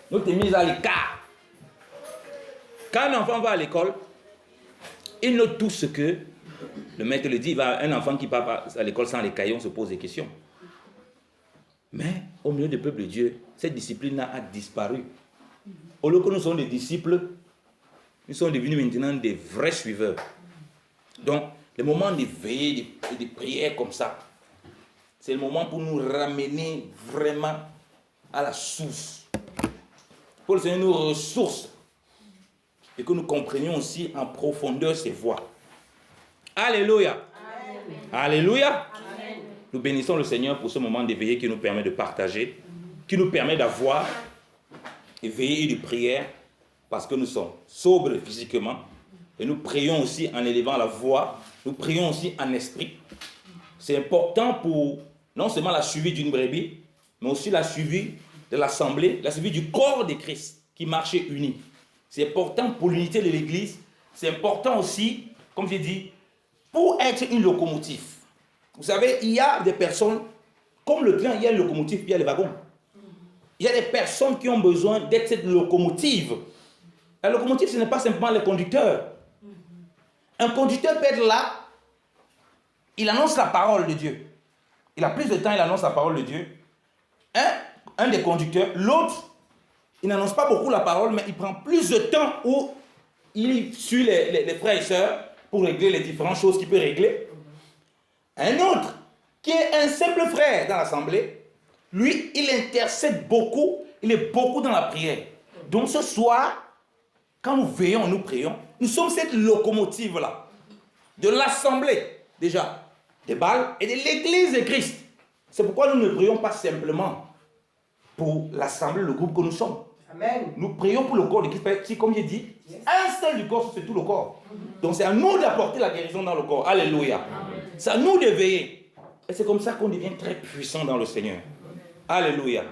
Nous t'es mis à l'écart. Quand un enfant va à l'école, il note tout ce que le maître le dit. Un enfant qui part à l'école sans les cahiers, on se pose des questions. Mais au milieu du peuple de Dieu, cette discipline-là a disparu. Au lieu que nous sommes des disciples, nous sommes devenus maintenant des vrais suiveurs. Donc, le moment de veiller, de prière comme ça, c'est le moment pour nous ramener vraiment à la source. Pour que le Seigneur nous ressource et que nous comprenions aussi en profondeur ses voies. Alléluia. Amen. Alléluia. Amen. Nous bénissons le Seigneur pour ce moment d'éveillé qui nous permet de partager, qui nous permet d'avoir éveillé et de prière parce que nous sommes sobres physiquement et nous prions aussi en élevant la voix, nous prions aussi en esprit. C'est important pour non seulement la suivi d'une brebis, mais aussi la suivi de l'assemblée, la suivi du corps de Christ qui marchait uni. C'est important pour l'unité de l'Église, c'est important aussi, comme j'ai dit, pour être une locomotive. Vous savez, il y a des personnes, comme le train, il y a une locomotive, puis il y a les wagons. Il y a des personnes qui ont besoin d'être cette locomotive. La locomotive, ce n'est pas simplement le conducteur. Un conducteur peut être là, il annonce la parole de Dieu. Il a plus de temps, il annonce la parole de Dieu. Un des conducteurs, l'autre, il n'annonce pas beaucoup la parole, mais il prend plus de temps où il suit les frères et sœurs pour régler les différentes choses qu'il peut régler. Un autre, qui est un simple frère dans l'assemblée, lui, il intercède beaucoup, il est beaucoup dans la prière. Donc ce soir, quand nous veillons, nous prions, nous sommes cette locomotive-là, de l'assemblée, déjà, des balles et de l'église de Christ. C'est pourquoi nous ne prions pas simplement pour l'assemblée, le groupe que nous sommes. Amen. Nous prions pour le corps de Christ, comme j'ai dit, un seul du corps, c'est tout le corps. Donc c'est à nous d'apporter la guérison dans le corps. Alléluia. C'est à nous de veiller. Et c'est comme ça qu'on devient très puissant dans le Seigneur. Alléluia.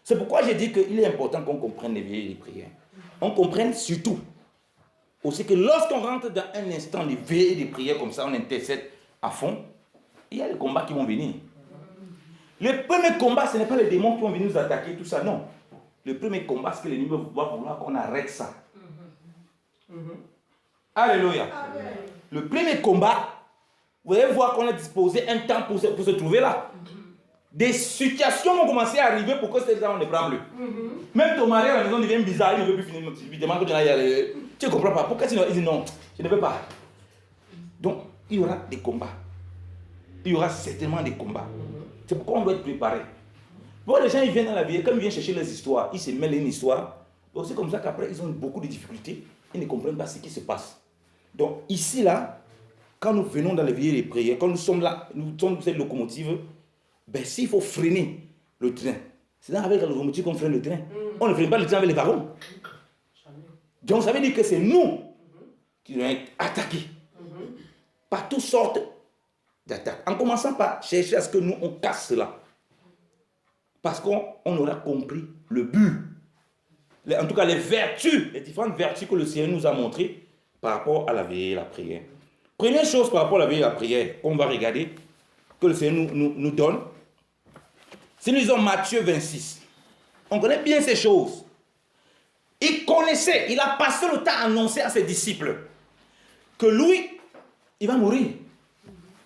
C'est pourquoi j'ai dit qu'il est important qu'on comprenne les veillées et les prières. On comprenne surtout aussi que lorsqu'on rentre dans un instant de veillée et de prière comme ça, on intercède à fond, il y a des combats qui vont venir. Le premier combat, ce n'est pas les démons qui vont venir nous attaquer, tout ça, non. Le premier combat, c'est que l'ennemi va vouloir qu'on arrête ça. Alléluia. Amen. Le premier combat, vous allez voir qu'on a disposé un temps pour se trouver là. Des situations vont commencer à arriver pour que ces gens ne prennent plus. Même ton mari à la maison devient bizarre, il ne veut plus finir. Tu lui demandes que tu ailles aller. Tu ne comprends pas. Pourquoi il dit non, je ne veux pas. Donc, il y aura des combats. Il y aura certainement des combats. C'est pourquoi on doit être préparé. Bon, les gens ils viennent dans la vie, comme ils viennent chercher les histoires, ils se mêlent une histoire. C'est comme ça qu'après, ils ont beaucoup de difficultés. Ils ne comprennent pas ce qui se passe. Donc, ici, là, quand nous venons dans les veillées et les prières, quand nous sommes là, nous sommes cette locomotive, ben, s'il faut freiner le train, c'est avec la locomotive qu'on freine le train. On ne freine pas le train avec les wagons. Donc, ça veut dire que c'est nous qui devons être attaqués par toutes sortes d'attaques. En commençant par chercher à ce que nous, on casse cela. Parce qu'on aura compris le but. En tout cas, les vertus, les différentes vertus que le Seigneur nous a montrées par rapport à la veillée et la prière. Première chose par rapport à la veillée et la prière, qu'on va regarder, que le Seigneur nous donne. Si nous lisons Matthieu 26, on connaît bien ces choses. Il connaissait, il a passé le temps à annoncer à ses disciples que lui, il va mourir.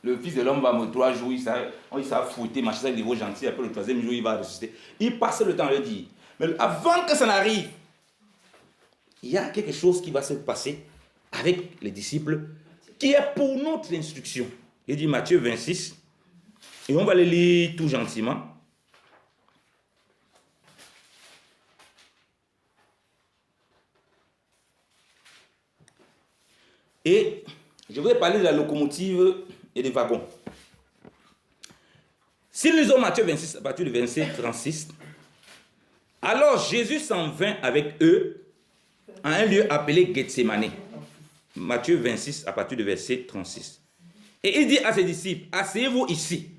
Le Fils de l'homme va mourir 3 jours, il s'est fouetté, machin, il est gentil, après le 3e jour, il va ressusciter. Il passait le temps à le dire. Mais avant que ça n'arrive, il y a quelque chose qui va se passer avec les disciples qui est pour notre instruction. Il dit Matthieu 26, et on va le lire tout gentiment. Et je voudrais parler de la locomotive et des wagons. Si nous lisons Matthieu 26, à partir du verset 36, alors Jésus s'en vint avec eux à un lieu appelé Gethsémane. Matthieu 26, à partir du verset 36. Et il dit à ses disciples, asseyez-vous ici,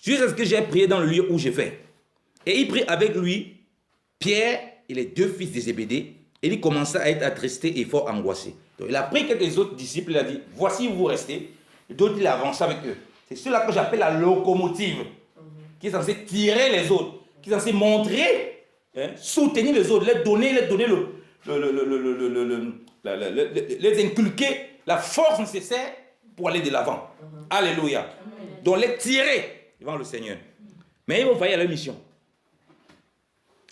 jusqu'à ce que j'ai prié dans le lieu où je vais. Et il prit avec lui Pierre et les 2 fils de Zébédée, et il commença à être attristé et fort angoissé. Donc il a pris quelques autres disciples, il a dit, voici où vous restez. D'autres, il a avancé avec eux. C'est cela que j'appelle la locomotive, qui est censée tirer les autres, qui est censée montrer soutenir les autres, les donner les inculquer la force nécessaire pour aller de l'avant. Alléluia. Donc les tirer devant le Seigneur. Mais ils vont faillir à leur mission.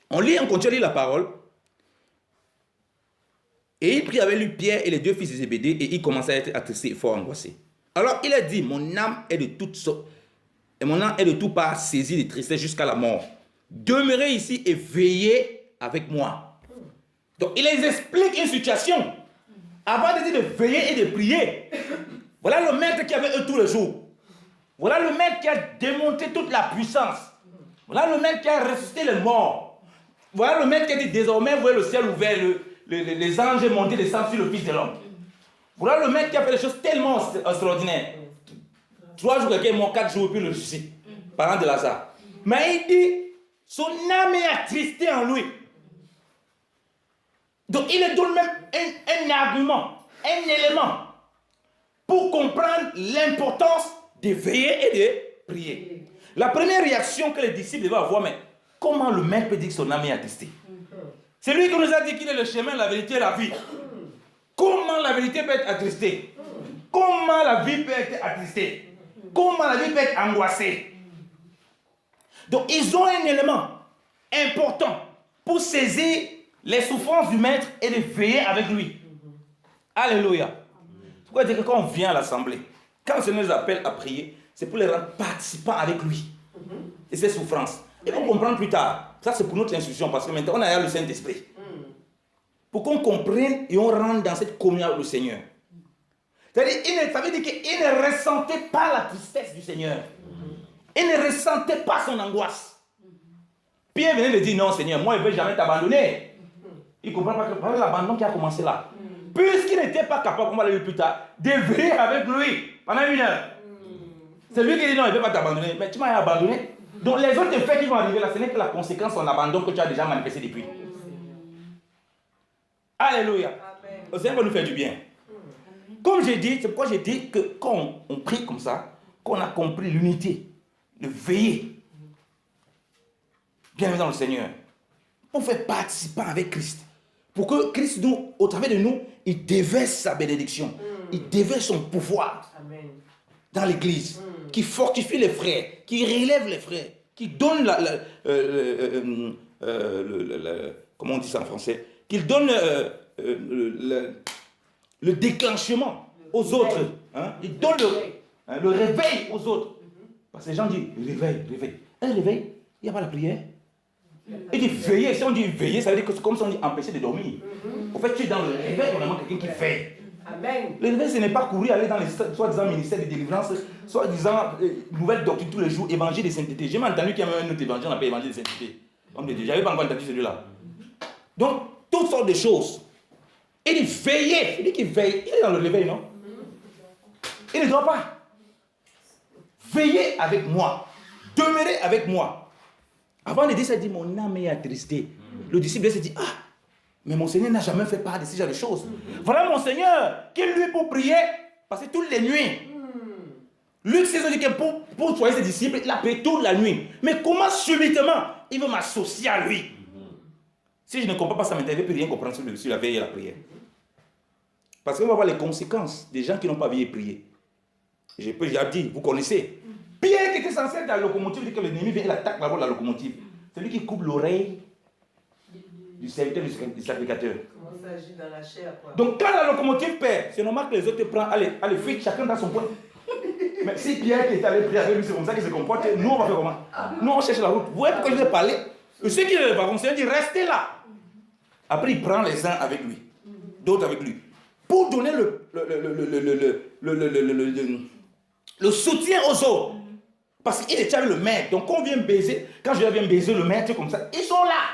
On continue à lire la parole. Et il prit avec lui Pierre et les deux fils de Zébédée et il commençait à être attristé et fort angoissé. Alors il a dit, mon âme est de toutes sortes, et mon âme est de tout part saisie de tristesse jusqu'à la mort. Demeurez ici et veillez avec moi. Donc il les explique une situation. Avant de dire de veiller et de prier. Voilà le maître qui avait eux tous les jours. Voilà le maître qui a démonté toute la puissance. Voilà le maître qui a ressuscité les morts. Voilà le maître qui a dit désormais, vous voyez le ciel ouvert, les anges montés descendent sur le Fils de l'homme. Voilà le maître qui a fait des choses tellement extraordinaires. 3 jours, quelqu'un est mort, 4 jours, puis le ressuscite. Parlant de Lazare. Mais il dit, son âme est attristée en lui. Donc il donne même un argument, un élément pour comprendre l'importance de veiller et de prier. La première réaction que les disciples devaient avoir, mais comment le maître peut dire que son âme est attristée? C'est lui qui nous a dit qu'il est le chemin, la vérité et la vie. Comment la vérité peut être attristée? Comment la vie peut être attristée? Comment la vie peut être angoissée? Donc ils ont un élément important pour saisir les souffrances du maître et de veiller avec lui. Alléluia. C'est pourquoi dire que quand on vient à l'assemblée, quand le Seigneur nous appelle à prier, c'est pour les rendre participants avec lui. Et ses souffrances. Et on comprend plus tard. Ça c'est pour notre instruction parce que maintenant on a le Saint-Esprit. Pour qu'on comprenne et on rentre dans cette communion avec le Seigneur. C'est-à-dire, ça veut dire qu'il ne ressentait pas la tristesse du Seigneur. Il ne ressentait pas son angoisse. Pierre venait de dire non Seigneur, moi je ne vais jamais t'abandonner. Il ne comprend pas que c'est l'abandon qui a commencé là. Puisqu'il n'était pas capable, comme on va le dire plus tard, de veiller avec lui pendant 1 heure. C'est lui qui dit non, il ne peut pas t'abandonner. Mais tu m'as abandonné. Donc les autres faits qui vont arriver là, ce n'est que la conséquence de son abandon que tu as déjà manifesté depuis. Alléluia. Le Seigneur va nous faire du bien. Comme j'ai dit, c'est pourquoi j'ai dit que quand on prie comme ça, qu'on a compris l'unité, de veiller, bien dans le Seigneur, on fait participant avec Christ. Pour que Christ, nous, au travers de nous, il déverse sa bénédiction. Il déverse son pouvoir dans l'église. Qui fortifie les frères, qui relève les frères, qui donne comment on dit ça en français? Qui donne le déclenchement aux autres. Hein? Il donne le réveil aux autres. Parce que les gens disent réveil, réveil. Un réveil, il n'y a pas la prière. Il dit veiller. Si on dit veiller, ça veut dire que c'est comme si on dit empêcher de dormir. En fait, tu es dans le réveil, vraiment quelqu'un qui veille. Amen. Le réveil, ce n'est pas courir, aller dans les soi-disant ministères de délivrance, soi-disant nouvelles doctrines tous les jours, évangile de sainteté. J'ai même entendu qu'il y a même un autre évangile, on appelle évangile de sainteté. J'avais pas encore entendu celui-là. Donc, toutes sortes de choses. Il dit veiller. Il dit qu'il veille. Il est dans le réveil, non? Il ne doit pas. Veillez avec moi. Demeurez avec moi. Avant de dire ça, il dit mon âme est attristée. Le disciple se dit, ah, mais mon Seigneur n'a jamais fait part de ce genre de choses. Voilà mon Seigneur qui lui pour prier, parce que toutes les nuits. Luc s'est dit que pour choisir ses disciples, il a prié toute la nuit. Mais comment subitement il veut m'associer à lui? Si je ne comprends pas ça, je ne peux rien comprendre sur la veille et la prière. Parce qu'on va voir les conséquences des gens qui n'ont pas veillé et prié. J'ai dit, vous connaissez. Pierre qui était censé être dans la locomotive, dit que l'ennemi vient, il attaque d'abord la locomotive. C'est lui qui coupe l'oreille du serviteur du sacrificateur. Comment ça agit dans la chair, quoi. Donc quand la locomotive perd, c'est normal que les autres te prennent, allez, fuite, chacun dans son point. Mais si Pierre qui est allé prier avec lui, c'est comme ça qu'il se comporte, nous on va faire comment? Nous on cherche la route. Vous voyez pourquoi je vous ai parlé? Ceux qui ne le font pas, dit restez là. Après il prend les uns avec lui, d'autres avec lui. Pour donner le soutien aux autres. Parce qu'il est déjà le maître. Donc quand on vient baiser, quand je viens baiser le maître comme ça, ils sont là.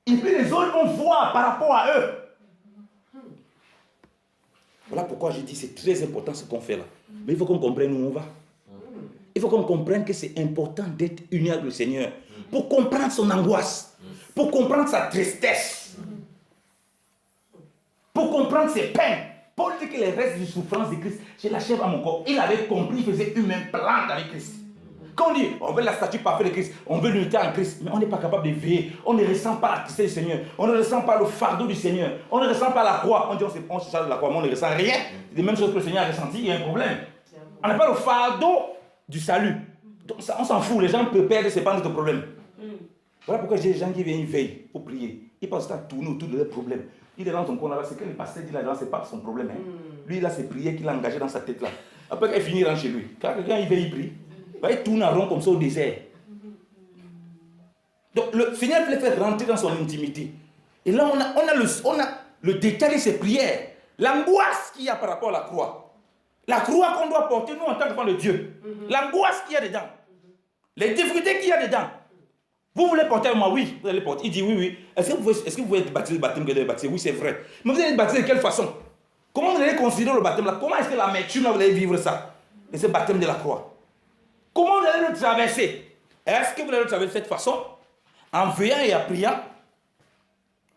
Et puis les autres vont voir par rapport à eux. Voilà pourquoi je dis c'est très important ce qu'on fait là. Mais il faut qu'on comprenne où on va. Il faut qu'on comprenne que c'est important d'être uni avec le Seigneur. Pour comprendre son angoisse. Pour comprendre sa tristesse. Pour comprendre ses peines. Paul dit que les restes de souffrance de Christ, je l'achève à mon corps. Il avait compris, il faisait une même plante avec Christ. Quand on dit, on veut la statue parfaite de Christ, on veut l'unité en Christ, mais on n'est pas capable de veiller. On ne ressent pas la tristesse du Seigneur. On ne ressent pas le fardeau du Seigneur. On ne ressent pas la croix. On dit, on se charge de la croix, mais on ne ressent rien. C'est les mêmes choses que le Seigneur a ressenti, il y a un problème. On n'a pas le fardeau du salut. Donc, ça, on s'en fout, les gens peuvent perdre, ce n'est pas notre problème. Voilà pourquoi j'ai des gens qui viennent, ils veillent pour prier. Ils pensent à tourner autour de leurs problèmes. Il est dans son coin là, c'est que le pasteur dit là-dedans, ce n'est pas son problème. Hein. Lui, il a ses prières qu'il a engagées dans sa tête là. Après, il finit chez lui. Quand quelqu'un il veille, il prie. Il tourne en rond comme ça au désert. Donc, le Seigneur voulait faire rentrer dans son intimité. Et là, on a le détail de ses prières. L'angoisse qu'il y a par rapport à la croix. La croix qu'on doit porter, nous, en tant qu'enfants de Dieu. L'angoisse qu'il y a dedans. Les difficultés qu'il y a dedans. Vous voulez porter avec moi? Oui, vous allez porter. Il dit oui, oui. Est-ce que vous pouvez être baptisé le baptême que vous avez baptisé? Oui, c'est vrai. Mais vous allez être baptisé de quelle façon? Comment vous allez considérer le baptême là? Comment est-ce que l'amertume là, vous allez vivre ça? Et ce baptême de la croix. Comment vous allez le traverser? Est-ce que vous allez le traverser de cette façon? En veillant et en priant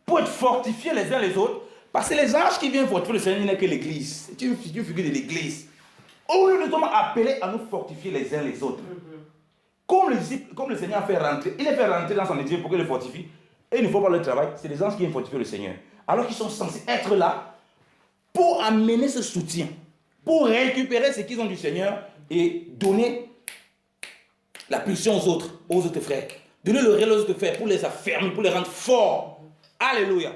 pour être fortifiés les uns les autres. Parce que les anges qui viennent fortifier le Seigneur, il n'est que l'église. C'est une figure de l'église. Où nous sommes appelés à nous fortifier les uns les autres. Comme le Seigneur a fait rentrer, il est fait rentrer dans son église pour qu'il le fortifie. Et il ne faut pas le travail, c'est les anges qui viennent fortifier le Seigneur. Alors qu'ils sont censés être là pour amener ce soutien, pour récupérer ce qu'ils ont du Seigneur et donner la pulsion aux autres frères. Donner le réel aux autres frères pour les affermir, pour les rendre forts. Alléluia.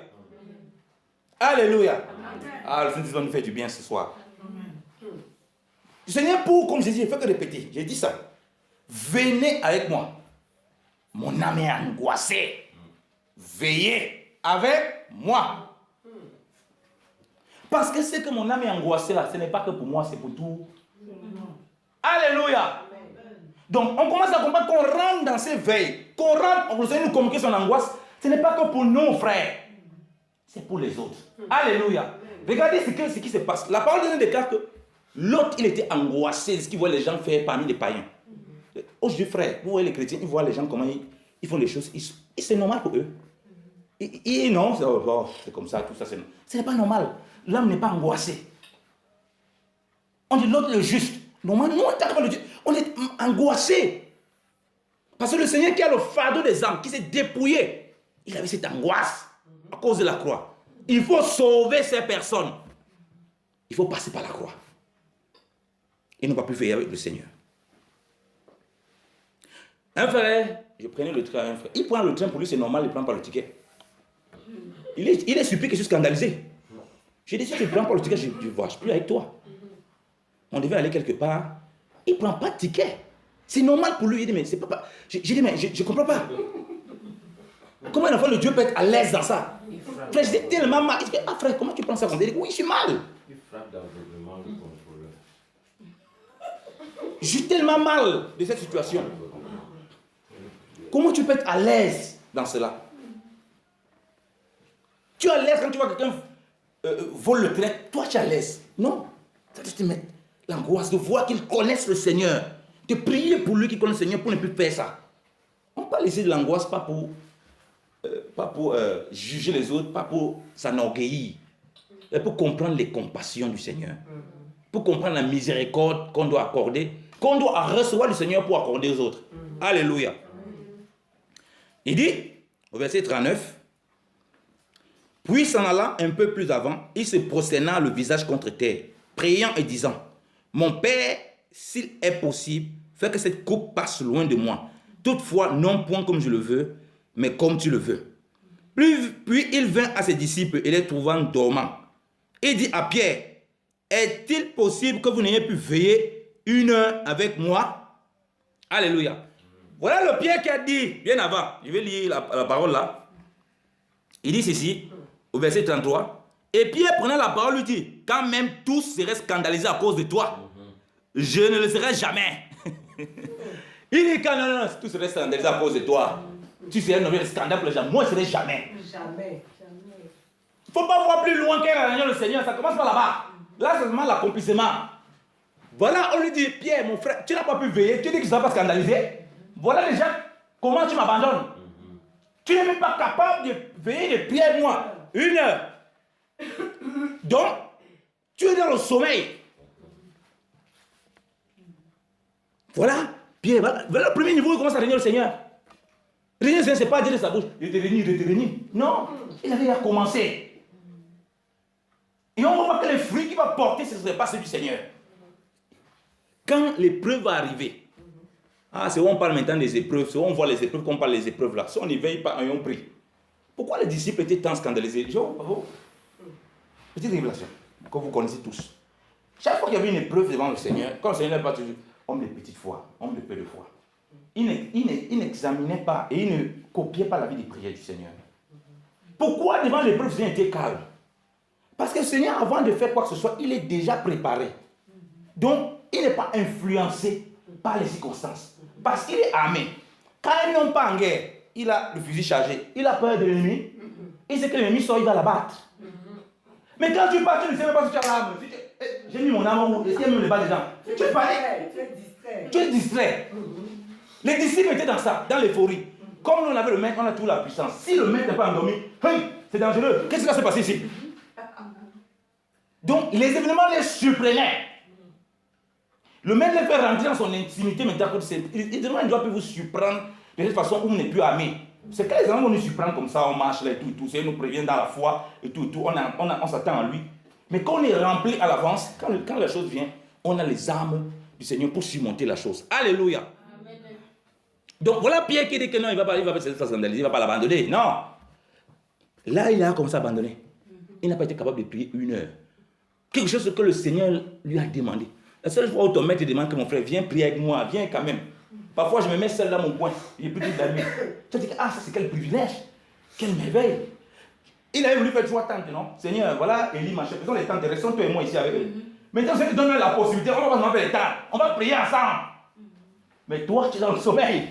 Alléluia. Ah, le Seigneur va nous faire du bien ce soir. Le Seigneur, comme j'ai dit, je ne fais que répéter. J'ai dit ça. Venez avec moi. Mon âme est angoissée. Veillez avec moi. Parce que c'est que mon âme est angoissée là, ce n'est pas que pour moi, c'est pour tout. Alléluia. Donc, on commence à comprendre qu'on rentre dans ces veilles, qu'on rentre, on essaie de nous communiquer son angoisse. Ce n'est pas que pour nos frères, c'est pour les autres. Alléluia. Regardez ce qui se passe. La parole de Dieu déclare que l'autre, il était angoissé de ce qu'il voit les gens faire parmi les païens. Aujourd'hui, frère, vous voyez les chrétiens, ils voient les gens comment ils font les choses. C'est normal pour eux. Et non, c'est comme ça, tout ça, ce n'est pas normal. L'homme n'est pas angoissé. On dit l'autre le juste. Normalement, nous, on est angoissé. Parce que le Seigneur qui a le fardeau des âmes, qui s'est dépouillé, il avait cette angoisse à cause de la croix. Il faut sauver ces personnes. Il faut passer par la croix. Il ne va plus veiller avec le Seigneur. Un frère, je prenais le train, un frère. Il prend le train, pour lui c'est normal, il ne prend pas le ticket. Il est surpris que je suis scandalisé. J'ai dit, si tu ne prends pas le ticket, je ne voyage plus avec toi. On devait aller quelque part. Il ne prend pas de ticket. C'est normal pour lui. Il dit, mais c'est pas... J'ai dit, mais je ne comprends pas. Comment un enfant de Dieu peut être à l'aise dans ça? Frère, j'étais tellement mal. Il dit, ah frère, comment tu prends ça? Il dit, oui, je suis mal. Il frappe d'aveuglement le contrôleur. Je suis tellement mal de cette situation. Comment tu peux être à l'aise dans cela? Tu es à l'aise quand tu vois quelqu'un vole le train. Toi, tu es à l'aise. Non. Ça te met l'angoisse de voir qu'ils connaissent le Seigneur. De prier pour lui qui connaît le Seigneur pour ne plus faire ça. On parle ici de l'angoisse pas pour juger les autres, pas pour s'enorgueillir, mais pour comprendre les compassions du Seigneur. Pour comprendre la miséricorde qu'on doit accorder, qu'on doit recevoir du Seigneur pour accorder aux autres. Alléluia. Il dit, au verset 39, « Puis s'en allant un peu plus avant, il se prosterna le visage contre terre, priant et disant, « Mon Père, s'il est possible, fais que cette coupe passe loin de moi. Toutefois, non point comme je le veux, mais comme tu le veux. » Puis il vint à ses disciples et les trouvant dormants. Il dit à Pierre, « Est-il possible que vous n'ayez pu veiller 1 heure avec moi? » Alléluia. Voilà le Pierre qui a dit, bien avant, je vais lire la parole là. Il dit ceci, au verset 33. Et Pierre prenant la parole lui dit, quand même tous seraient scandalisés à cause de toi, je ne le serai jamais. Il dit, quand non, tous seraient scandalisés à cause de toi, tu serais nommé le scandale pour les gens, moi je ne serai jamais. Jamais. Il ne faut pas voir plus loin qu'un réunion le Seigneur, ça commence par là-bas. Là, c'est vraiment l'accomplissement. Voilà, on lui dit, Pierre, mon frère, tu n'as pas pu veiller, tu dis que tu ne seras pas scandalisé. Voilà déjà comment tu m'abandonnes. Tu n'es même pas capable de veiller de Pierre, moi, 1 heure. Donc, tu es dans le sommeil. Voilà Pierre, voilà le premier niveau, il commence à régner le Seigneur. Régner le Seigneur, ce n'est pas dire de sa bouche, il était venu. Non, il avait déjà commencé. Et on va voir que les fruits qu'il va porter, ce ne serait pas ceux du Seigneur. Quand l'épreuve va arriver, c'est où on parle maintenant des épreuves, c'est où on voit les épreuves, qu'on parle des épreuves là. Si on n'y veille pas, on prie. Pourquoi les disciples étaient tant scandalisés? Petite révélation que vous connaissez tous. Chaque fois qu'il y avait une épreuve devant le Seigneur, quand le Seigneur n'est pas toujours homme de petite foi, homme de peu de foi, il n'examinait pas et il ne copiait pas la vie des prières du Seigneur. Pourquoi devant l'épreuve, le Seigneur était calme? Parce que le Seigneur, avant de faire quoi que ce soit, il est déjà préparé. Donc, il n'est pas influencé par les circonstances. Parce qu'il est armé. Quand ils n'ont pas en guerre, il a le fusil chargé. Il a peur de l'ennemi. Il sait que l'ennemi sort, il va la battre. Mais quand tu pars, tu ne sais même pas si tu as l'arme. J'ai mis mon arme où? Est-ce qu'il y a même le bas dedans? Tu es distrait. Les disciples étaient dans ça, dans l'euphorie. Comme nous on avait le maître, on a toute la puissance. Si le maître n'est pas endormi, c'est dangereux. Qu'est-ce qui va se passer ici? Donc, les événements les surprenaient. Le maître les fait rentrer dans son intimité maintenant. Il doit vous surprendre de cette façon où on n'est plus armé. C'est quand les gens vont nous surprendre comme ça, on marche là et tout. Il nous prévient dans la foi et tout. On s'attend à lui. Mais quand on est rempli à l'avance, quand la chose vient, on a les armes du Seigneur pour surmonter la chose. Alléluia. Amen. Donc voilà Pierre qui dit que non, il va pas se scandaliser, il ne va pas l'abandonner. Non. Là, il a commencé à abandonner. Il n'a pas été capable de prier 1 heure. Quelque chose que le Seigneur lui a demandé. La seule fois où ton maître demande que mon frère, viens prier avec moi, viens quand même. Parfois, je me mets seul dans mon coin. Il n'y a plus d'amis. Tu te dis, ça c'est quel privilège. Quelle merveille. Il avait voulu faire 3 tentes, non? Seigneur, voilà, Élie, machin. Faisons les tentes, restons toi et moi ici avec eux. Maintenant, Seigneur, donne-nous la possibilité. On va pas faire les tentes. On va prier ensemble. Mais toi, tu es dans le sommeil.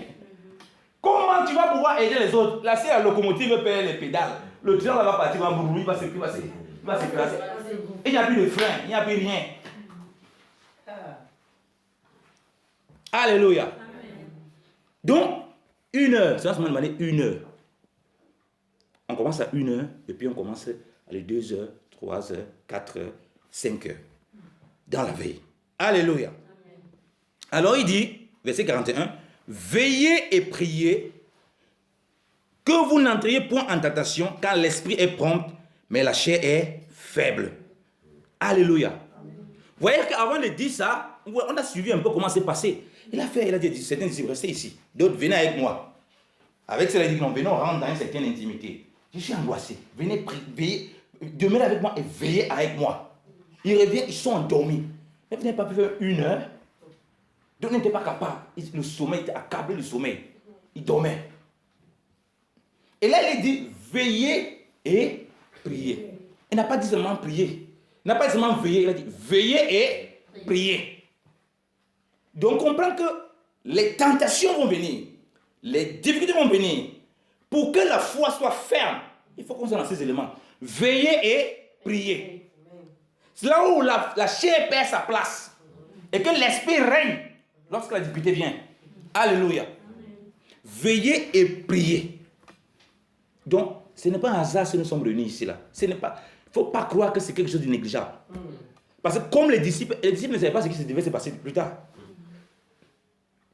Comment tu vas pouvoir aider les autres? Là, si la locomotive perd les pédales, le train va partir, il va s'écraser. Il n'y a plus de frein, il n'y a plus rien. Alléluia. Amen. Donc, 1 heure, c'est seulement demander 1 heure. On commence à 1 heure, et puis on commence à les 2 heures, 3 heures, 4 heures, 5 heures. Dans la veille. Alléluia. Amen. Alors il dit, verset 41, veillez et priez que vous n'entriez point en tentation, car l'esprit est prompt, mais la chair est faible. Alléluia. Amen. Vous voyez qu'avant de dire ça, on a suivi un peu comment c'est passé. Il a dit, certains disent, restez ici. D'autres, venez avec moi. Avec cela, il dit, non, venez, on rentre dans une certaine intimité. Je suis angoissé. Venez prier, demeurez avec moi et veillez avec moi. Ils reviennent, ils sont endormis. Mais vous n'avez pas pu faire 1 heure. D'autres n'étaient pas capables. Le sommeil était accablé, le sommeil. Ils dormaient. Et là, il dit, veillez et priez. Il n'a pas dit seulement prier. Il n'a pas dit seulement veiller. Il a dit, veillez et priez. Donc, on comprend que les tentations vont venir, les difficultés vont venir. Pour que la foi soit ferme, il faut qu'on soit dans ces éléments. Veillez et priez. C'est là où la chair perd sa place et que l'esprit règne lorsque la difficulté vient. Alléluia. Veillez et priez. Donc, ce n'est pas un hasard si nous sommes réunis ici. Il ne faut pas croire que c'est quelque chose de négligeable. Parce que comme les disciples ne savaient pas ce qui devait se passer plus tard.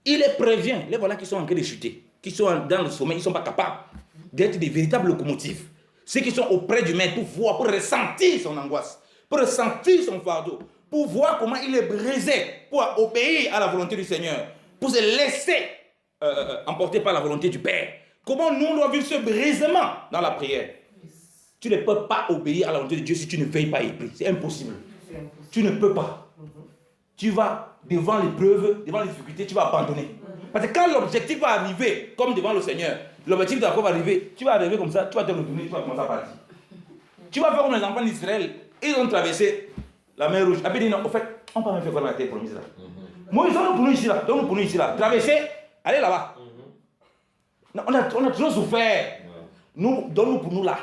Il les prévient, les voilà qui sont en train de chuter, qui sont dans le sommeil, ils ne sont pas capables d'être des véritables locomotives. Ceux qui sont auprès du maître pour voir, pour ressentir son angoisse, pour ressentir son fardeau, pour voir comment il est brisé, pour obéir à la volonté du Seigneur, pour se laisser emporter par la volonté du Père. Comment nous devons vivre ce brisement dans la prière. Tu ne peux pas obéir à la volonté de Dieu si tu ne veilles pas et pries. C'est impossible. Tu ne peux pas. Tu vas devant l'épreuve, devant les difficultés, tu vas abandonner. Parce que quand l'objectif va arriver, comme devant le Seigneur, l'objectif d'accord va arriver, tu vas arriver comme ça, tu vas te retourner, tu vas commencer à partir. Tu vas faire comme les enfants d'Israël, ils ont traversé la mer Rouge. Après, ils disent non, au fait, on ne peut pas même faire comme la terre promise là. Moi, ils ont nous ici là, donc nous pour nous ici là. Traverser, allez là-bas. Non, on a toujours souffert. Nous, donne-nous pour nous là.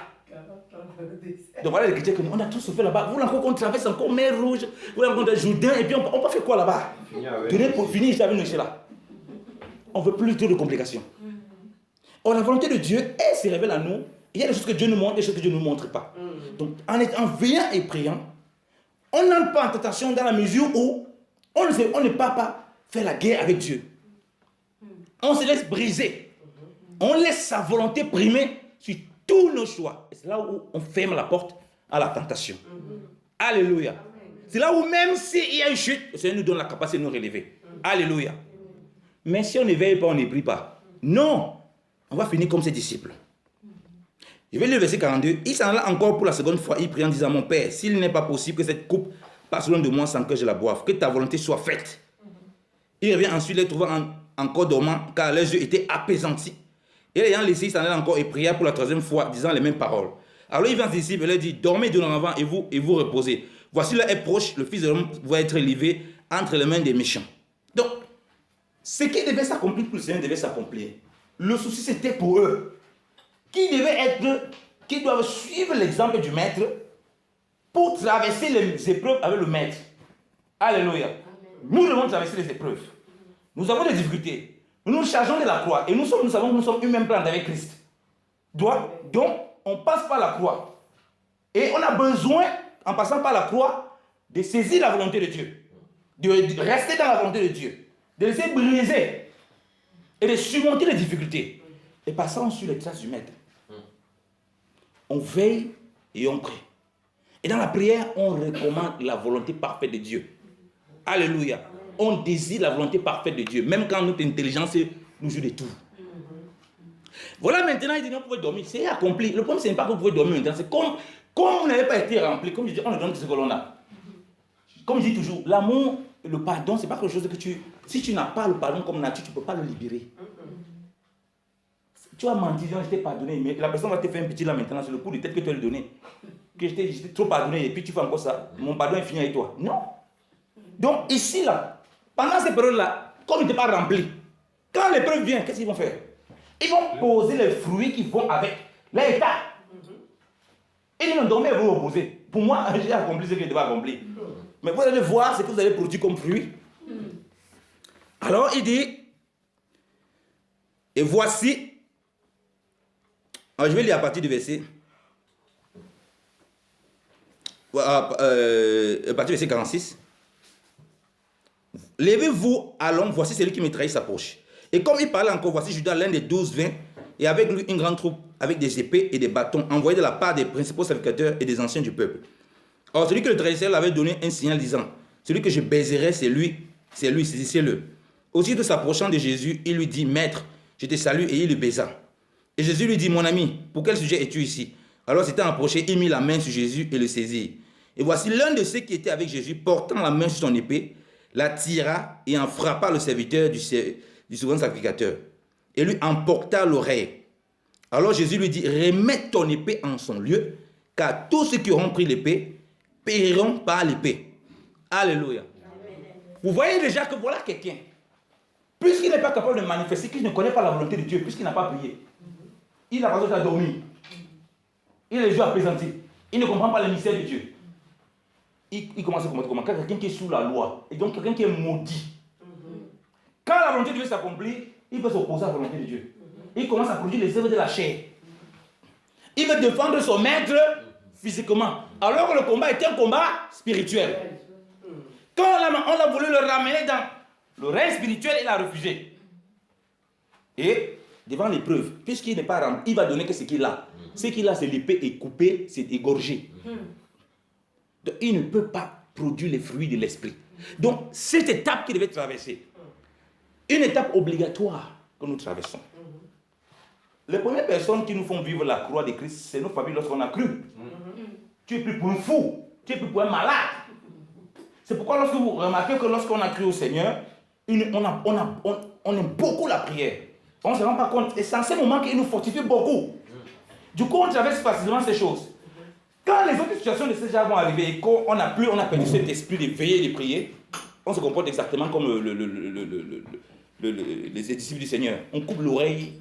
Donc voilà les critiques que nous, on a tous souffert là-bas. Vous voulez encore qu'on traverse encore mer Rouge, vous voulez encore des Jourdain, et puis on peut faire quoi là-bas? Tenez pour finir ici avec nous ici là. On ne veut plus trop de complications. Or, la volonté de Dieu, elle se révèle à nous. Il y a des choses que Dieu nous montre, des choses que Dieu ne nous montre pas. Donc, en veillant et priant, on n'entre pas en tentation dans la mesure où on ne peut pas faire la guerre avec Dieu. On se laisse briser. On laisse sa volonté primer sur tous nos choix. Et c'est là où on ferme la porte à la tentation. Alléluia. C'est là où même s'il y a une chute, le Seigneur nous donne la capacité de nous relever. Alléluia. Mais si on ne veille pas, on ne prie pas. Non. On va finir comme ses disciples. Je vais lire le verset 42. Il s'en alla encore pour la seconde fois. Il prie en disant, mon Père, s'il n'est pas possible que cette coupe passe loin de moi sans que je la boive, que ta volonté soit faite. Il revient ensuite les trouvant encore dormants, car leurs yeux étaient apaisantis. Et l'ayant laissé, il s'en alla encore et pria pour la troisième fois, disant les mêmes paroles. Alors il vient ses disciples et leur dit, dormez dorénavant et vous reposez. Voici l'heure est proche, le Fils de l'homme va être livré entre les mains des méchants. Donc, ce qui devait s'accomplir pour le Seigneur devait s'accomplir. Le souci c'était pour eux. Qui doivent suivre l'exemple du maître pour traverser les épreuves avec le maître. Alléluia. Amen. Nous devons traverser les épreuves. Nous avons des difficultés. Nous nous chargeons de la croix et nous savons que nous sommes une même plante avec Christ. Donc, on passe par la croix. Et on a besoin, en passant par la croix, de saisir la volonté de Dieu. De rester dans la volonté de Dieu. De laisser briser. Et de surmonter les difficultés. Et passant sur les traces du maître. On veille et on prie. Et dans la prière, on recommande la volonté parfaite de Dieu. Alléluia. On désire la volonté parfaite de Dieu, même quand notre intelligence nous joue de tout. Voilà, maintenant, il dit non, vous pouvez dormir. C'est accompli. Le problème, ce n'est pas que vous pouvez dormir maintenant. C'est comme vous n'avez pas été rempli. Comme je dis, on ne donne que ce que l'on a. Comme je dis toujours, l'amour, le pardon, ce n'est pas quelque chose que si tu n'as pas le pardon comme nature, tu ne peux pas le libérer. Tu as menti, je t'ai pardonné, mais la personne va te faire un petit là maintenant sur le coup de tête que tu as lui donné. Que je t'ai trop pardonné et puis tu fais encore ça. Mon pardon est fini avec toi. Non. Donc ici, là, pendant cette période-là, comme il n'était pas rempli, quand l'épreuve vient, qu'est-ce qu'ils vont faire? Ils vont poser les fruits qui vont avec l'état. Ils vont dormir et vous reposer. Pour moi, j'ai accompli ce que je devais accomplir. Mais vous allez voir ce que vous allez produire comme fruit. Alors il dit, et voici. Alors, je vais lire à partir du verset. À partir du verset 46. Levez-vous, allons, voici celui qui me trahit s'approche. Et comme il parlait encore, voici Judas, l'un des 12 vint, et avec lui une grande troupe, avec des épées et des bâtons, envoyés de la part des principaux sacrificateurs et des anciens du peuple. Or, celui que le trahisseur avait donné un signal disant, celui que je baiserai, c'est lui, saisissez-le. Aussitôt s'approchant de Jésus, il lui dit, Maître, je te salue, et il le baisa. Et Jésus lui dit, mon ami, pour quel sujet es-tu ici? Alors s'étant approché, il mit la main sur Jésus et le saisit. Et voici l'un de ceux qui étaient avec Jésus, portant la main sur son épée, la tira et en frappa le serviteur du souverain sacrificateur. Et lui emporta l'oreille. Alors Jésus lui dit, remets ton épée en son lieu, car tous ceux qui auront pris l'épée périront par l'épée. Alléluia. Amen. Vous voyez déjà que voilà quelqu'un, puisqu'il n'est pas capable de manifester, qu'il ne connaît pas la volonté de Dieu, puisqu'il n'a pas prié. Il n'a pas besoin de dormir. Il est les yeux apaisantis. Il ne comprend pas le mystère de Dieu. Il commence à comprendre comment quelqu'un qui est sous la loi, et donc quelqu'un qui est maudit. Quand la volonté de Dieu s'accomplit, il peut s'opposer à la volonté de Dieu. Il commence à produire les œuvres de la chair. Il veut défendre son maître physiquement. Alors que le combat est un combat spirituel. Quand on a voulu le ramener dans le règne spirituel, il a refusé. Et devant l'épreuve, puisqu'il n'est pas rempli, il va donner que ce qu'il a. Ce qu'il a, c'est l'épée est coupée, c'est égorgé. Donc, il ne peut pas produire les fruits de l'esprit. Donc, cette étape qu'il devait traverser, une étape obligatoire que nous traversons. Les premières personnes qui nous font vivre la croix de Christ, c'est nos familles lorsqu'on a cru. Tu es pris pour un fou, tu es pris pour un malade. C'est pourquoi lorsque vous remarquez que lorsqu'on a cru au Seigneur, on aime beaucoup la prière. On ne se rend pas compte. Et c'est en ce moment qu'il nous fortifie beaucoup. Du coup, on traverse facilement ces choses. Quand les autres situations de ces gens vont arriver et qu'on a perdu cet esprit de veiller et de prier, on se comporte exactement comme les disciples du Seigneur. On coupe l'oreille,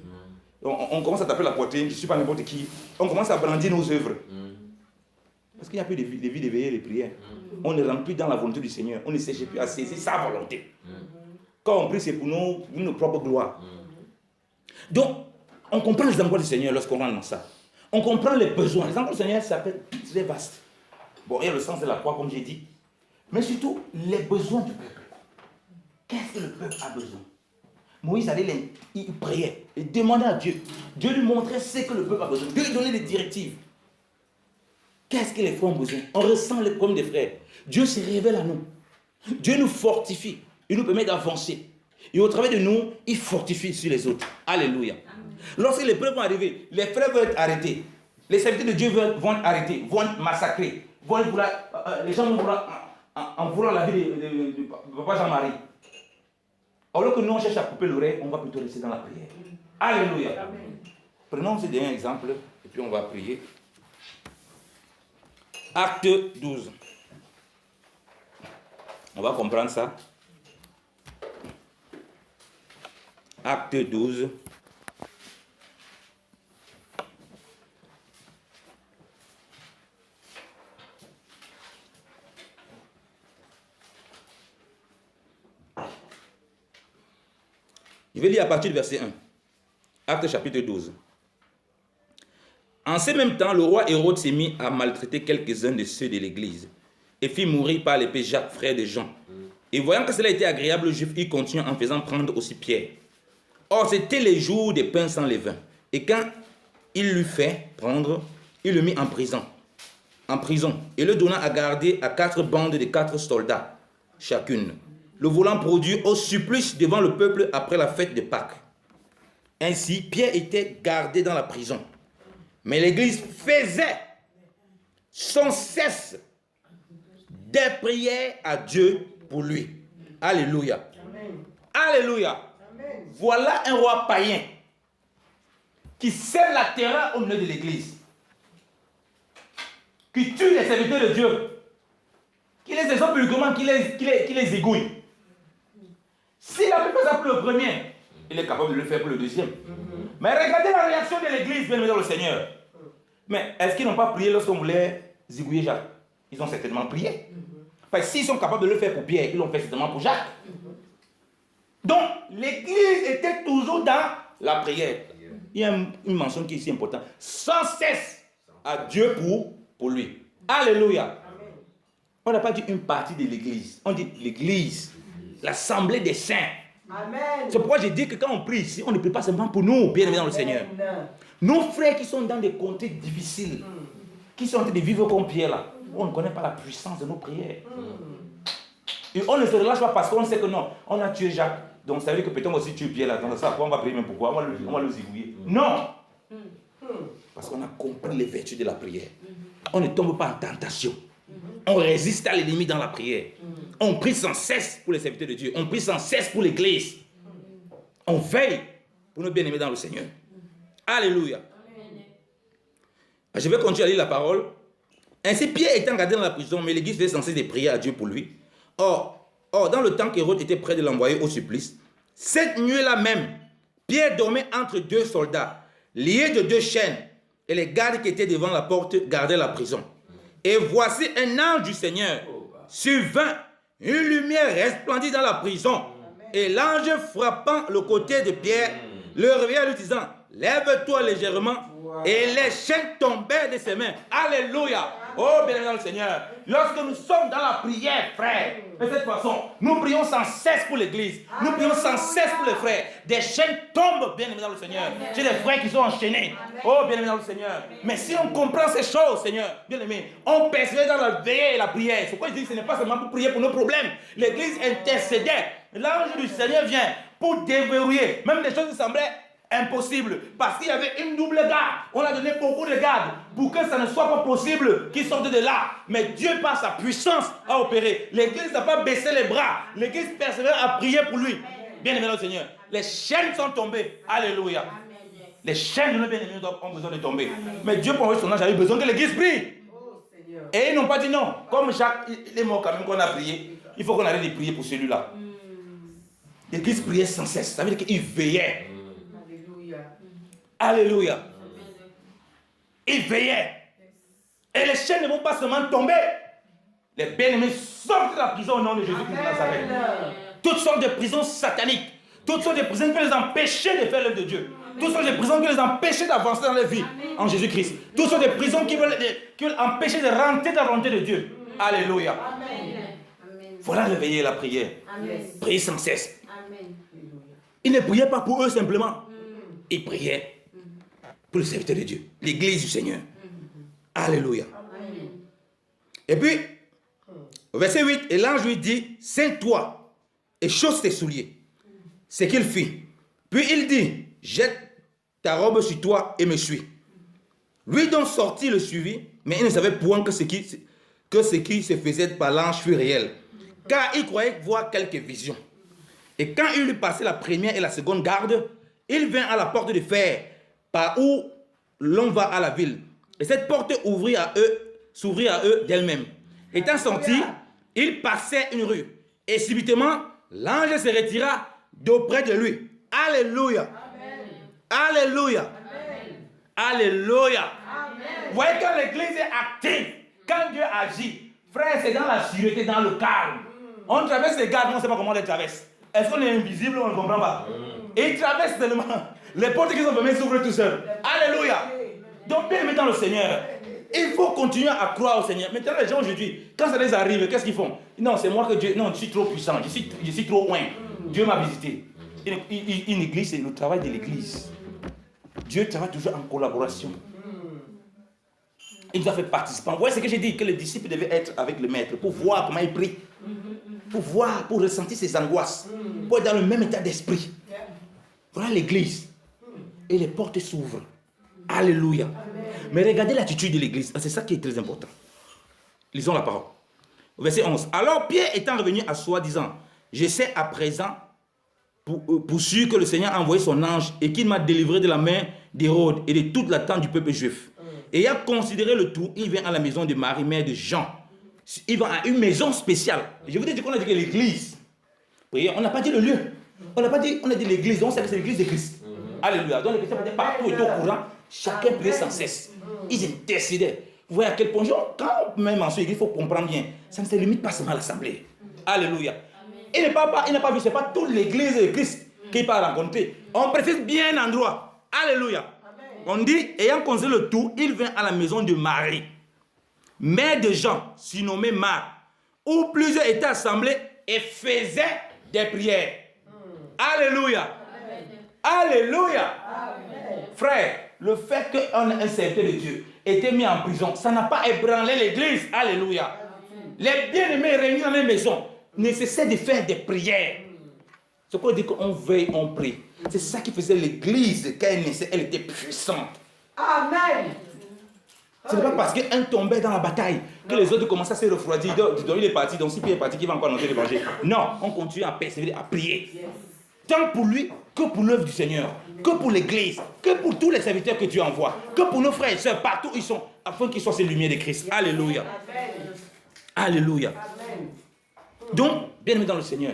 on commence à taper la poitrine, je ne suis pas n'importe qui. On commence à brandir nos œuvres. Parce qu'il n'y a plus de vie de veiller et de prière. On ne rentre plus dans la volonté du Seigneur. On ne cherche plus à saisir sa volonté. Quand on prie, c'est pour nos propres gloires. Donc, on comprend les endroits du Seigneur lorsqu'on rentre dans ça. On comprend les besoins. Les endroits du Seigneur s'appellent très vastes. Bon, il y a le sens de la croix, comme j'ai dit. Mais surtout, les besoins du peuple. Qu'est-ce que le peuple a besoin? Moïse allait, il priait, il demandait à Dieu. Dieu lui montrait ce que le peuple a besoin. Dieu lui donnait des directives. Qu'est-ce que les frères ont besoin? On ressent les problèmes des frères. Dieu se révèle à nous. Dieu nous fortifie. Il nous permet d'avancer. Et au travers de nous, il fortifie sur les autres. Alléluia. Lorsque les preuves vont arriver, les frères vont être arrêtés. Les serviteurs de Dieu vont être arrêtés, vont être massacrés. Les gens vont vouloir, en voulant la vie de papa Jean-Marie. Alors que nous, on cherche à couper l'oreille, on va plutôt rester dans la prière. Alléluia. Amen. Prenons ce dernier exemple et puis on va prier. Acte 12. On va comprendre ça. Acte 12. Je vais lire à partir du verset 1. Acte chapitre 12. En ce même temps, le roi Hérode s'est mis à maltraiter quelques-uns de ceux de l'église et fit mourir par l'épée Jacques, frère de Jean. Et voyant que cela était agréable aux Juifs, il continua en faisant prendre aussi Pierre. Or, c'était les jours des pains sans levain. Et quand il l'eut fait prendre, il le mit en prison. Et le donna à garder à 4 bandes de 4 soldats chacune, le voulant produire au supplice devant le peuple après la fête de Pâques. Ainsi, Pierre était gardé dans la prison. Mais l'église faisait sans cesse des prières à Dieu pour lui. Alléluia. Amen. Alléluia. Amen. Voilà un roi païen qui sème la terreur au milieu de l'église, qui tue les serviteurs de Dieu, qui les exhorte publiquement, qui les égouille. S'il a pu faire ça pour le premier, il est capable de le faire pour le deuxième. Mais regardez la réaction de l'église, bien dans le Seigneur. Mais est-ce qu'ils n'ont pas prié lorsqu'on voulait zigouiller Jacques? Ils ont certainement prié. Parce que s'ils sont capables de le faire pour Pierre, ils l'ont fait certainement pour Jacques. Donc, l'église était toujours dans la prière. Il y a une mention qui est ici importante. Sans cesse à Dieu pour lui. Alléluia. On n'a pas dit une partie de l'église. On dit l'église. L'assemblée des saints. Amen. C'est pourquoi j'ai dit que quand on prie ici, on ne prie pas seulement pour nous, bien aimés dans le Seigneur. Nos frères qui sont dans des contrées difficiles, qui sont en train de vivre comme Pierre là, on ne connaît pas la puissance de nos prières. Et on ne se relâche pas parce qu'on sait que non, on a tué Jacques. Donc ça veut dire que peut-être aussi tuer Pierre là. Donc ça, on va prier même pourquoi? On va le zigouiller. Non! Parce qu'on a compris les vertus de la prière. On ne tombe pas en tentation. On résiste à l'ennemi dans la prière. On prie sans cesse pour les serviteurs de Dieu. On prie sans cesse pour l'église. On veille pour nos bien-aimés dans le Seigneur. Alléluia. Je vais continuer à lire la parole. Ainsi, Pierre était gardé dans la prison, mais l'église faisait sans cesse des prières à Dieu pour lui. Or, dans le temps qu'Hérode était prêt de l'envoyer au supplice, cette nuit-là même, Pierre dormait entre 2 soldats, liés de 2 chaînes, et les gardes qui étaient devant la porte gardaient la prison. Et voici un ange du Seigneur survint, une lumière resplendit dans la prison. Et l'ange frappant le côté de Pierre, le réveilla lui disant, lève-toi légèrement. Et les chaînes tombaient de ses mains. Alléluia. Oh, bien aimé dans le Seigneur. Lorsque nous sommes dans la prière, frère, de cette façon, nous prions sans cesse pour l'église. Nous prions sans cesse pour les frères. Des chaînes tombent, bien aimé dans le Seigneur. J'ai des frères qui sont enchaînés. Oh, bien aimé dans le Seigneur. Mais si on comprend ces choses, Seigneur, bien aimé, on persévère dans la veille et la prière. C'est pourquoi je dis que ce n'est pas seulement pour prier pour nos problèmes. L'église intercédait. L'ange du Seigneur vient pour déverrouiller. Même des choses qui semblaient impossible, parce qu'il y avait une double garde. On a donné beaucoup de gardes pour que ça ne soit pas possible qu'ils sortent de là. Mais Dieu, par sa puissance, a opéré. L'église n'a pas baissé les bras. L'église persévère à prier pour lui. Bien aimé le Seigneur, les chaînes sont tombées. Alléluia. Les chaînes de nos bien-aimés ont besoin de tomber. Mais Dieu, pour envoyer son ange, a eu besoin que l'église prie. Et ils n'ont pas dit non. Comme Jacques, il est mort quand même qu'on a prié, il faut qu'on arrête de prier pour celui-là. L'église priait sans cesse. Ça veut dire qu'il veillait. Alléluia. Il veillait. Et les chaînes ne vont pas seulement tomber. Les bien-aimés sortent de la prison au nom de Jésus-Christ de Nazareth. Toutes sortes de prisons sataniques. Toutes sortes de prisons qui les empêchaient de faire l'œuvre de Dieu. Toutes sortes de prisons qui les empêchaient d'avancer dans leur vie en Jésus-Christ. Toutes sortes de prisons qui veulent empêcher de rentrer dans la volonté de Dieu. Alléluia. Voilà réveiller la prière. Priez sans cesse. Il ne priait pas pour eux simplement. Il priait pour le serviteur de Dieu, l'église du Seigneur. Alléluia. Et puis, au verset 8, et l'ange lui dit, ceins-toi et chausse tes souliers. C'est qu'il fit. Puis il dit, jette ta robe sur toi et me suis. Lui donc sortit le suivit, mais il ne savait point que ce qui se faisait par l'ange fut réel, car il croyait voir quelques visions. Et quand il eut passé la première et la seconde garde, il vint à la porte de fer, par où l'on va à la ville. Et cette porte s'ouvrit à eux d'elle-même. Étant sorti, il passait une rue. Et subitement, l'ange se retira d'auprès de lui. Alléluia. Amen. Alléluia. Amen. Alléluia. Amen. Vous voyez, quand l'église est active, quand Dieu agit, frère, c'est dans la sûreté, dans le calme. On traverse les gardes, on ne sait pas comment on les traverse. Est-ce qu'on est invisible? On ne comprend pas. Et il traverse tellement. Les portes qui sont fermées s'ouvrent tout seuls. Alléluia. Donc, bien aimé dans le Seigneur, il faut continuer à croire au Seigneur. Maintenant, les gens aujourd'hui, quand ça les arrive, qu'est-ce qu'ils font? Non, c'est moi que Dieu. Non, je suis trop puissant, je suis trop loin. Dieu m'a visité. Une église, c'est le travail de l'église. Dieu travaille toujours en collaboration. Il nous a fait participants. Vous voyez ce que j'ai dit, que les disciples devaient être avec le maître pour voir comment il prie. Pour voir, pour ressentir ses angoisses. Pour être dans le même état d'esprit. Voilà l'église. Et les portes s'ouvrent. Alléluia. Mais regardez l'attitude de l'église. C'est ça qui est très important. Lisons la parole. Verset 11. Alors Pierre étant revenu à soi, disant, je sais à présent pour sûr que le Seigneur a envoyé son ange et qu'il m'a délivré de la main d'Hérode et de toute l'attente du peuple juif. Et ayant considéré le tout, il vient à la maison de Marie, mère de Jean. Il va à une maison spéciale. Je vous dis qu'on a dit que l'église. On n'a pas dit le lieu. On n'a pas dit, on a dit l'église. On sait que c'est l'église de Christ. Alléluia. Donc les chrétiens étaient partout et au courant. Chacun priait sans cesse. Ils intercédaient. Vous voyez à quel point, quand même en ce il faut comprendre bien, ça ne se limite pas seulement à l'assemblée. Alléluia. Il n'a pas vu, ce n'est pas toute l'église de Christ qu'il va rencontrer. On précise bien un endroit. Alléluia. On dit, ayant considéré le tout, il vint à la maison de Marie, mère de Jean, surnommée Marc, où plusieurs étaient assemblés et faisaient des prières. Alléluia. Alléluia. Frère, le fait qu'un serviteur de Dieu était mis en prison, ça n'a pas ébranlé l'église. Alléluia. Les bien-aimés réunis dans les maisons nécessaient de faire des prières. C'est quoi dit qu'on veille, on prie. C'est ça qui faisait l'église quand elle naissait, elle était puissante. Amen. Ce n'est pas parce qu'un tombait dans la bataille que les autres commençaient à se refroidir. Donc il est parti, donc si Pierre est parti, qui va encore annoncer l'évangile. Non, on continue à persévérer, à prier. Tant pour lui que pour l'œuvre du Seigneur, que pour l'église, que pour tous les serviteurs que Dieu envoie, que pour nos frères et sœurs partout où ils sont, afin qu'ils soient ces lumières de Christ. Alléluia. Alléluia. Donc, bien aimé dans le Seigneur.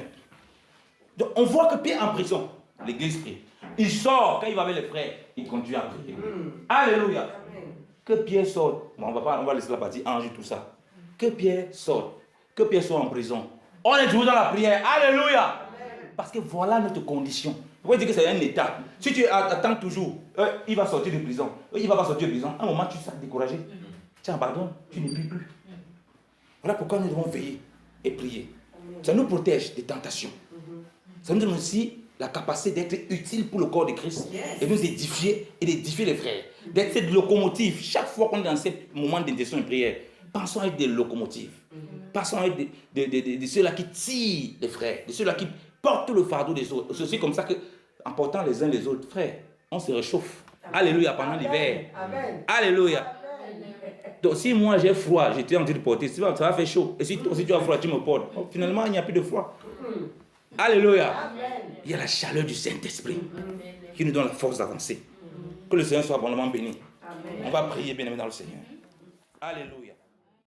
Donc, on voit que Pierre est en prison. L'église prie. Il sort, quand il va avec les frères, il continue à prier. Alléluia. Que Pierre sorte. Bon, on va laisser la partie ange et tout ça. Que Pierre sorte. Que Pierre soit en prison. On est toujours dans la prière. Alléluia. Parce que voilà notre condition. Vous pouvez dire que c'est un état. Si tu attends toujours, il va sortir de prison. Il ne va pas sortir de prison. À un moment, tu seras découragé. Tu abandonnes, tu ne pries plus. Voilà pourquoi nous devons veiller et prier. Ça nous protège des tentations. Ça nous donne aussi la capacité d'être utile pour le corps de Christ. Et nous édifier et d'édifier les frères. D'être cette locomotive. Chaque fois qu'on est dans ces moments d'intention et prière, pensons à être des locomotives. Pensons à être de ceux-là qui tirent les frères. De ceux-là qui portent le fardeau des autres. C'est aussi comme ça que, en portant les uns les autres, frères, on se réchauffe. Alléluia, pendant l'hiver. Alléluia. Donc si moi j'ai froid, j'étais en train de porter, ça va faire chaud. Et si toi aussi tu as froid, tu me portes. Donc, finalement, il n'y a plus de froid. Alléluia. Il y a la chaleur du Saint-Esprit qui nous donne la force d'avancer. Que le Seigneur soit abondamment béni. On va prier, bien aimé dans le Seigneur. Alléluia.